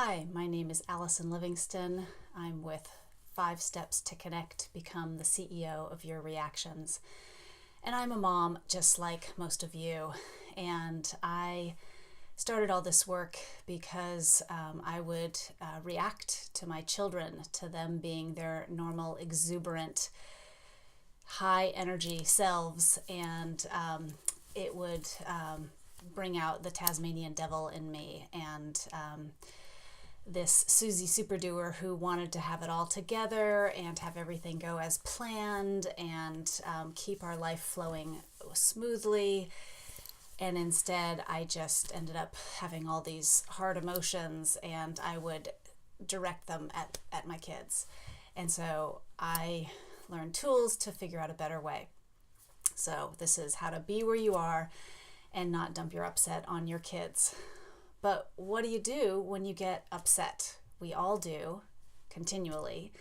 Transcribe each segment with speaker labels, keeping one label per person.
Speaker 1: Hi, my name is Allison Livingston. I'm with 5 Steps to Connect, Become the CEO of Your Reactions. And I'm a mom just like most of you. And I started all this work because I would react to my children, to them being their normal, exuberant, high energy selves. And it would bring out the Tasmanian devil in me. And this Susie superdoer who wanted to have it all together and have everything go as planned and keep our life flowing smoothly. And instead, I just ended up having all these hard emotions, and I would direct them at my kids. And so I learned tools to figure out a better way. So this is how to be where you are and not dump your upset on your kids. But what do you do when you get upset? We all do, continually,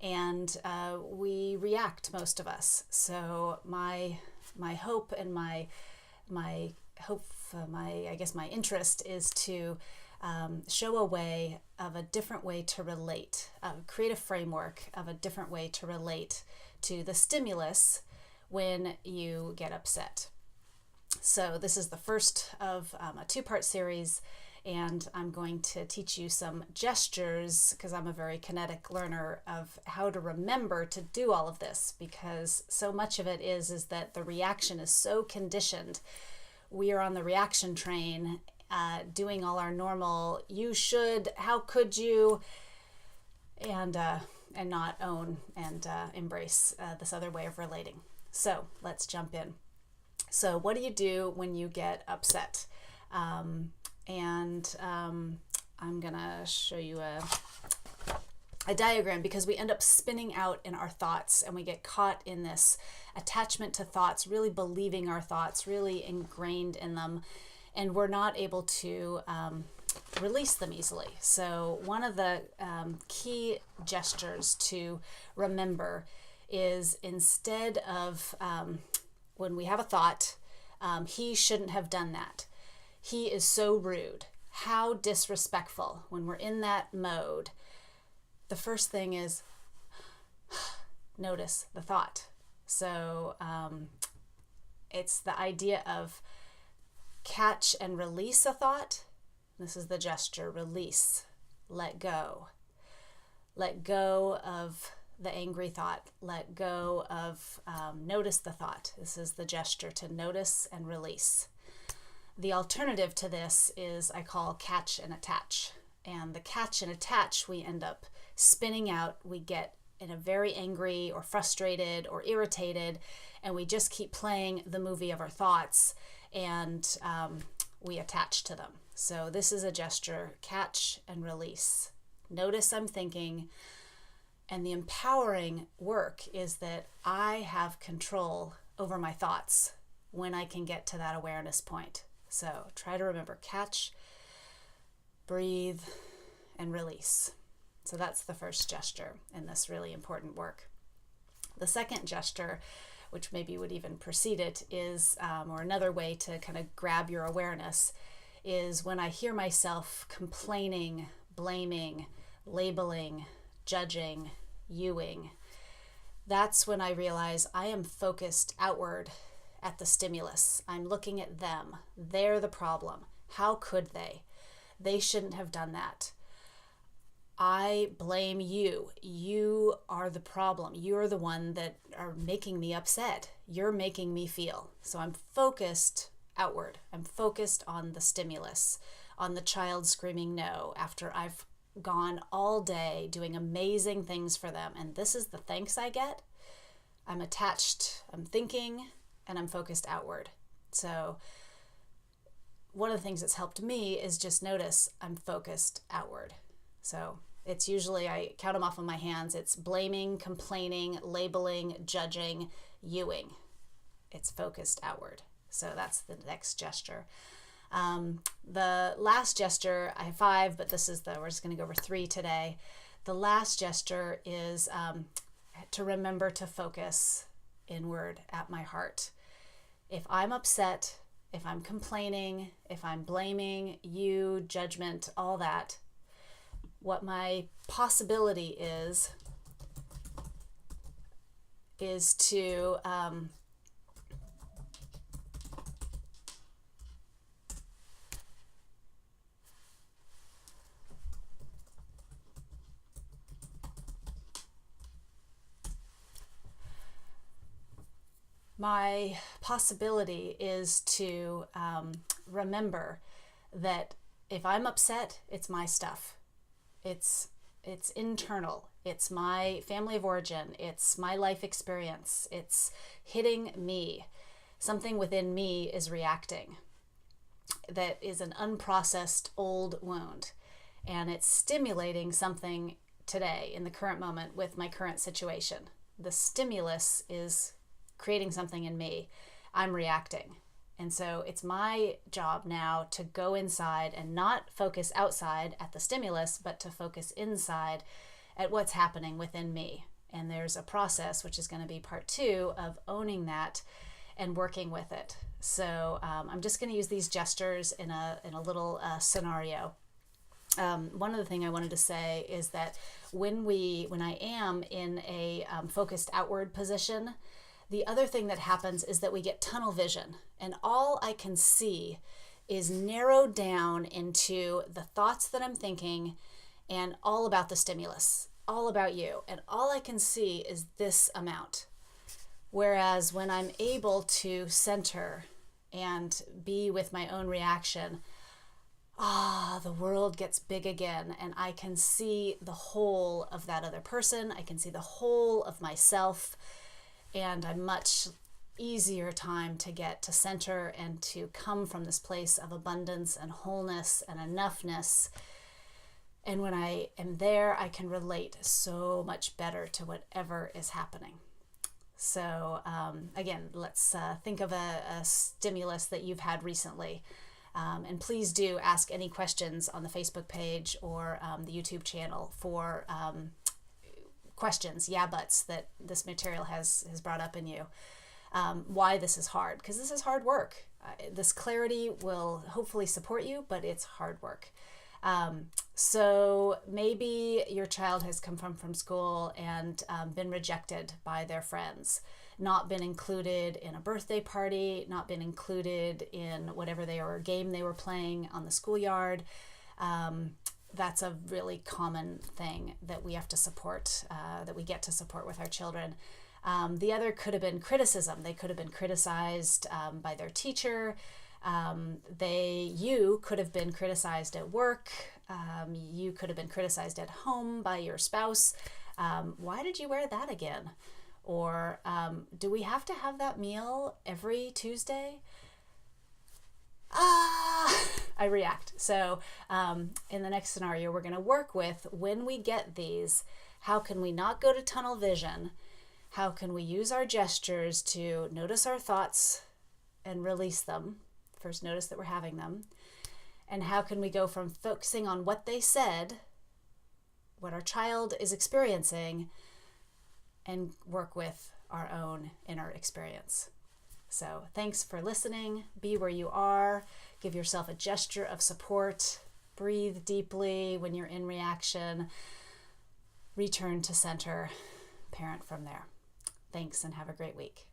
Speaker 1: and we react, most of us. So my hope and my interest is to show a way of a different way to relate, create a framework of a different way to relate to the stimulus when you get upset. So this is the first of a 2-part series, and I'm going to teach you some gestures, because I'm a very kinetic learner, of how to remember to do all of this, because so much of it is that the reaction is so conditioned. We are on the reaction train, doing all our normal, you should, how could you, and not own and embrace this other way of relating. So let's jump in. So what do you do when you get upset? I'm going to show you a diagram, because we end up spinning out in our thoughts, and we get caught in this attachment to thoughts, really believing our thoughts, really ingrained in them, and we're not able to release them easily. So one of the key gestures to remember is, instead of when we have a thought, he shouldn't have done that. He is so rude. How disrespectful. When we're in that mode, the first thing is notice the thought. So it's the idea of catch and release a thought. This is the gesture, release, let go. Let go of the angry thought, let go of, notice the thought. This is the gesture to notice and release. The alternative to this is I call catch and attach. And the catch and attach, we end up spinning out. We get in a very angry or frustrated or irritated, and we just keep playing the movie of our thoughts, and we attach to them. So this is a gesture, catch and release. Notice I'm thinking. And the empowering work is that I have control over my thoughts when I can get to that awareness point. So try to remember, catch, breathe, and release. So that's the first gesture in this really important work. The second gesture, which maybe would even precede it, is, or another way to kind of grab your awareness, is when I hear myself complaining, blaming, labeling, judging, youing. That's when I realize I am focused outward at the stimulus. I'm looking at them. They're the problem. How could they? They shouldn't have done that. I blame you. You are the problem. You're the one that are making me upset. You're making me feel. So I'm focused outward. I'm focused on the stimulus, on the child screaming no after I've gone all day doing amazing things for them. And this is the thanks I get. I'm attached, I'm thinking, and I'm focused outward. So one of the things that's helped me is just notice I'm focused outward. So it's usually, I count them off on my hands. It's blaming, complaining, labeling, judging, youing. It's focused outward. So that's the next gesture. The last gesture, I have 5, but we're just going to go over 3 today. The last gesture is to remember to focus inward at my heart. If I'm upset, if I'm complaining, if I'm blaming you, judgment, all that, what my possibility is to remember that if I'm upset, it's my stuff. It's internal. It's my family of origin. It's my life experience. It's hitting me. Something within me is reacting. That is an unprocessed old wound. And it's stimulating something today in the current moment with my current situation. The stimulus is creating something in me. I'm reacting. And so it's my job now to go inside and not focus outside at the stimulus, but to focus inside at what's happening within me. And there's a process, which is going to be part 2, of owning that and working with it. So I'm just going to use these gestures in a little scenario. One other thing I wanted to say is that when I am in a focused outward position, the other thing that happens is that we get tunnel vision, and all I can see is narrowed down into the thoughts that I'm thinking and all about the stimulus, all about you. And all I can see is this amount. Whereas when I'm able to center and be with my own reaction, the world gets big again, and I can see the whole of that other person. I can see the whole of myself. And a much easier time to get to center and to come from this place of abundance and wholeness and enoughness. And when I am there, I can relate so much better to whatever is happening. So again, let's think of a stimulus that you've had recently. And please do ask any questions on the Facebook page or the YouTube channel for questions, buts that this material has brought up in you. Why this is hard, because this is hard work. This clarity will hopefully support you, but it's hard work. So maybe your child has come from school and been rejected by their friends, not been included in a birthday party, not been included in whatever game they were playing on the schoolyard. That's a really common thing that we have to support, that we get to support with our children. The other could have been criticism. They could have been criticized by their teacher. You could have been criticized at work. You could have been criticized at home by your spouse. Why did you wear that again? Or do we have to have that meal every Tuesday? I react. So in the next scenario, we're going to work with, when we get these, how can we not go to tunnel vision? How can we use our gestures to notice our thoughts and release them? First, notice that we're having them. And how can we go from focusing on what they said, what our child is experiencing, and work with our own inner experience? So thanks for listening. Be where you are. Give yourself a gesture of support. Breathe deeply when you're in reaction. Return to center. Parent from there. Thanks, and have a great week.